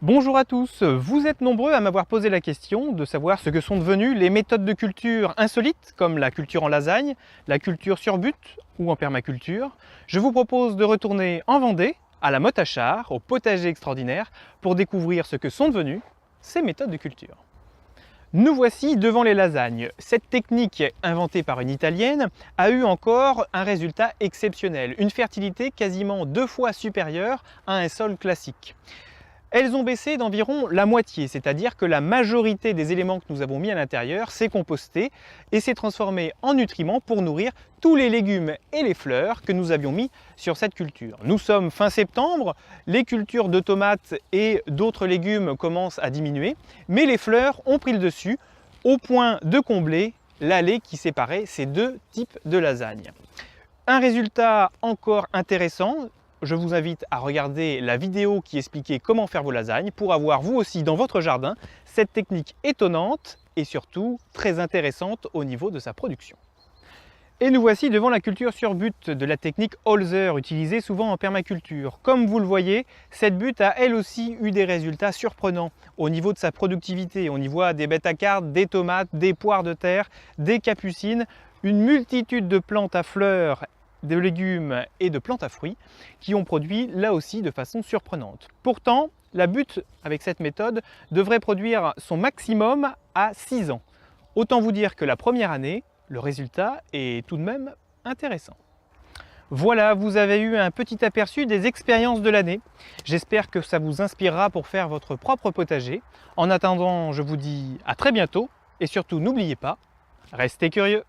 Bonjour à tous, vous êtes nombreux à m'avoir posé la question de savoir ce que sont devenues les méthodes de culture insolites comme la culture en lasagne, la culture sur butte ou en permaculture. Je vous propose de retourner en Vendée, à la Motte à Char, au potager extraordinaire, pour découvrir ce que sont devenues ces méthodes de culture. Nous voici devant les lasagnes. Cette technique, inventée par une Italienne, a eu encore un résultat exceptionnel, une fertilité quasiment 2 fois supérieure à un sol classique. Elles ont baissé d'environ la moitié, c'est-à-dire que la majorité des éléments que nous avons mis à l'intérieur s'est composté et s'est transformé en nutriments pour nourrir tous les légumes et les fleurs que nous avions mis sur cette culture. Nous sommes fin septembre, les cultures de tomates et d'autres légumes commencent à diminuer, mais les fleurs ont pris le dessus au point de combler l'allée qui séparait ces deux types de lasagnes. Un résultat encore intéressant. Je vous invite à regarder la vidéo qui expliquait comment faire vos lasagnes pour avoir vous aussi dans votre jardin cette technique étonnante et surtout très intéressante au niveau de sa production. Et nous voici devant la culture sur butte de la technique Holzer utilisée souvent en permaculture. Comme vous le voyez, cette butte a elle aussi eu des résultats surprenants au niveau de sa productivité. On y voit des bêta-cartes, des tomates, des poires de terre, des capucines, une multitude de plantes à fleurs, de légumes et de plantes à fruits qui ont produit là aussi de façon surprenante. Pourtant, la butte avec cette méthode devrait produire son maximum à 6 ans. Autant vous dire que la première année, le résultat est tout de même intéressant. Voilà, vous avez eu un petit aperçu des expériences de l'année. J'espère que ça vous inspirera pour faire votre propre potager. En attendant, je vous dis à très bientôt et surtout n'oubliez pas, restez curieux.